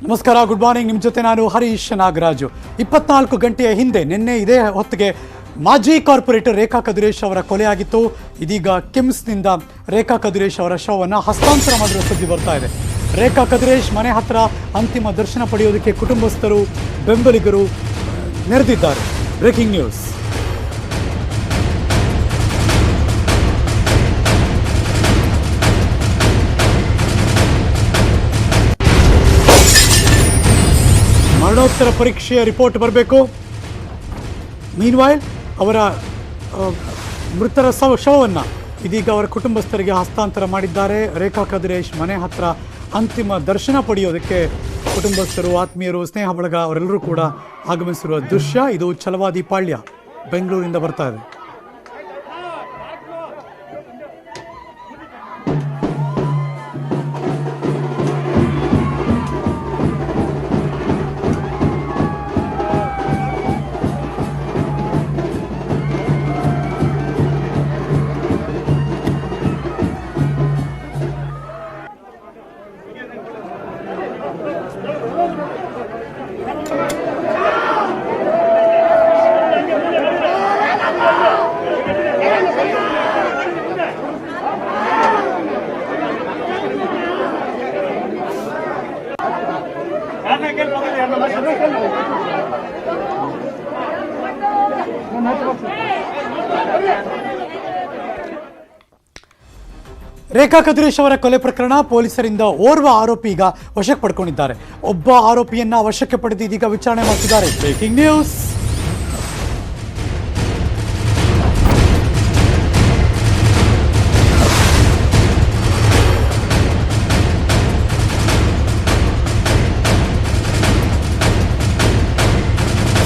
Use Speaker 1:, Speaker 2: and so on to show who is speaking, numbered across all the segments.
Speaker 1: ನಮಸ್ಕಾರ, good morning. ನಿಮ್ಮ ಜೊತೆ ನಾನು ಹರೀಶ್ ನಾಗರಾಜು. 24 ಗಂಟೆಯ ಹಿಂದೆ ನಿನ್ನೆ ಇದೇ ಹೊತ್ತಿಗೆ ಮಾಜಿ ಕಾರ್ಪೊರೇಟರ್ ರೇಖಾ ಕದಿರೇಶ್ ಅವರ ಕೊಲೆಯಾಗಿತ್ತು. ಇದೀಗ ಕಿಮ್ಸ್ನಿಂದ ರೇಖಾ ಕದಿರೇಶ್ ಅವರ ಶವವನ್ನು ಹಸ್ತಾಂತರ ಮಾಡಿರುವ ಸುದ್ದಿ ಬರ್ತಾ ಇದೆ. ರೇಖಾ ಕದಿರೇಶ್ ಮನೆ ಹತ್ರ ಅಂತಿಮ ದರ್ಶನ ಪಡೆಯೋದಕ್ಕೆ ಕುಟುಂಬಸ್ಥರು, ಬೆಂಬಲಿಗರು ನೆರೆದಿದ್ದಾರೆ. Breaking news. ಮರಣೋತ್ತರ ಪರೀಕ್ಷೆಯ ರಿಪೋರ್ಟ್ ಬರಬೇಕು. ಮೀನ್ವೈಲ್ ಅವರ ಮೃತರ ಶವವನ್ನು ಇದೀಗ ಅವರ ಕುಟುಂಬಸ್ಥರಿಗೆ ಹಸ್ತಾಂತರ ಮಾಡಿದ್ದಾರೆ. ರೇಖಾ ಕದಿರೇಶ್ ಮನೆ ಹತ್ರ ಅಂತಿಮ ದರ್ಶನ ಪಡೆಯೋದಕ್ಕೆ ಕುಟುಂಬಸ್ಥರು, ಆತ್ಮೀಯರು, ಸ್ನೇಹ ಬಳಗ ಅವರೆಲ್ಲರೂ ಕೂಡ ಆಗಮಿಸಿರುವ ದೃಶ್ಯ ಇದು. ಛಲವಾದಿ ಪಾಳ್ಯ, ಬೆಂಗಳೂರಿಂದ ಬರ್ತಾ ಇದೆ. ರೇಖಾ ಕದಿರೇಶ್ ಅವರ ಕೊಲೆ ಪ್ರಕರಣ ಪೊಲೀಸರಿಂದ ಓರ್ವ ಆರೋಪಿ ಈಗ ವಶಕ್ಕೆ ಪಡ್ಕೊಂಡಿದ್ದಾರೆ. ಒಬ್ಬ ಆರೋಪಿಯನ್ನ ವಶಕ್ಕೆ ಪಡೆದು ಇದೀಗ ವಿಚಾರಣೆ ಮಾಡ್ತಿದ್ದಾರೆ. Breaking news.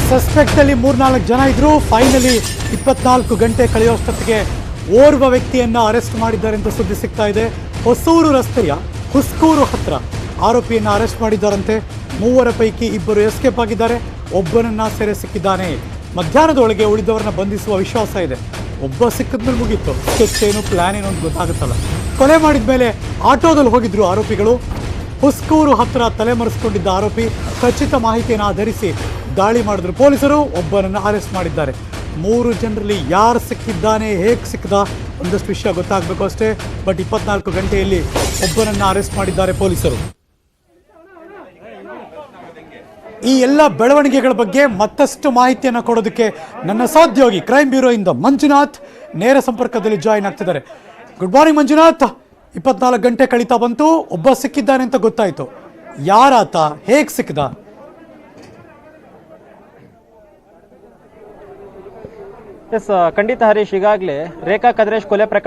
Speaker 1: ಸಸ್ಪೆಕ್ಟ್ ಅಲ್ಲಿ 3-4 ಜನ ಇದ್ರು. ಫೈನಲಿ 24 ಗಂಟೆ ಕಳೆಯುವಷ್ಟೊತ್ತಿಗೆ ಓರ್ವ ವ್ಯಕ್ತಿಯನ್ನ ಅರೆಸ್ಟ್ ಮಾಡಿದ್ದಾರೆ ಅಂತ ಸುದ್ದಿ ಸಿಗ್ತಾ ಇದೆ. ಹೊಸೂರು ರಸ್ತೆಯ ಹುಸ್ಕೂರು ಹತ್ರ ಆರೋಪಿಯನ್ನ ಅರೆಸ್ಟ್ ಮಾಡಿದ್ದಾರಂತೆ. 3 ಪೈಕಿ 2 ಎಸ್ಕೇಪ್ ಆಗಿದ್ದಾರೆ. ಒಬ್ಬನನ್ನ ಸೆರೆ ಸಿಕ್ಕಿದ್ದಾನೆ. ಮಧ್ಯಾಹ್ನದೊಳಗೆ ಉಳಿದವರನ್ನ ಬಂಧಿಸುವ ವಿಶ್ವಾಸ ಇದೆ. ಒಬ್ಬ ಸಿಕ್ಕಿದ್ಮೇಲೆ ಮುಗೀತು. ಸ್ಕೆಚ್ ಏನು, ಪ್ಲಾನ್ ಏನು ಅಂತ ಗೊತ್ತಾಗುತ್ತಲ್ಲ. ಕೊಲೆ ಮಾಡಿದ ಮೇಲೆ ಆಟೋದಲ್ಲಿ ಹೋಗಿದ್ರು ಆರೋಪಿಗಳು. ಹುಸ್ಕೂರು ಹತ್ರ ತಲೆಮರೆಸಿಕೊಂಡಿದ್ದ ಆರೋಪಿ ಖಚಿತ ಮಾಹಿತಿಯನ್ನು ಆಧರಿಸಿ ದಾಳಿ ಮಾಡಿದ್ರು ಪೊಲೀಸರು. ಒಬ್ಬನನ್ನು ಅರೆಸ್ಟ್ ಮಾಡಿದ್ದಾರೆ. 3 ಜನರಲ್ಲಿ ಯಾರು ಸಿಕ್ಕಿದ್ದಾನೆ, ಹೇಗೆ ಸಿಕ್ಕಿದ, ಒಂದಷ್ಟು ವಿಷಯ ಗೊತ್ತಾಗಬೇಕು ಅಷ್ಟೇ. ಬಟ್ 24 ಗಂಟೆಯಲ್ಲಿ ಒಬ್ಬನನ್ನು ಅರೆಸ್ಟ್ ಮಾಡಿದ್ದಾರೆ ಪೊಲೀಸರು. ಈ ಎಲ್ಲ ಬೆಳವಣಿಗೆಗಳ ಬಗ್ಗೆ ಮತ್ತಷ್ಟು ಮಾಹಿತಿಯನ್ನು ಕೊಡೋದಕ್ಕೆ ನನ್ನ ಸಹೋದ್ಯೋಗಿ ಕ್ರೈಮ್ ಬ್ಯೂರೋ ಇಂದ ಮಂಜುನಾಥ್ ನೇರ ಸಂಪರ್ಕದಲ್ಲಿ ಜಾಯಿನ್ ಆಗ್ತಿದ್ದಾರೆ. Good morning Manjunath. 24 ಗಂಟೆ ಕಳೀತಾ ಬಂತು, ಒಬ್ಬ ಸಿಕ್ಕಿದ್ದಾನೆ ಅಂತ ಗೊತ್ತಾಯ್ತು. ಯಾರಾತ, ಹೇಗೆ ಸಿಕ್ಕಿದ?
Speaker 2: ಖಂಡಿತ ಹರೀಶ್, ಈಗಾಗಲೇ ರೇಖಾ ಕದಿರೇಶ್ ಕೊಲೆ ಪ್ರಕರಣ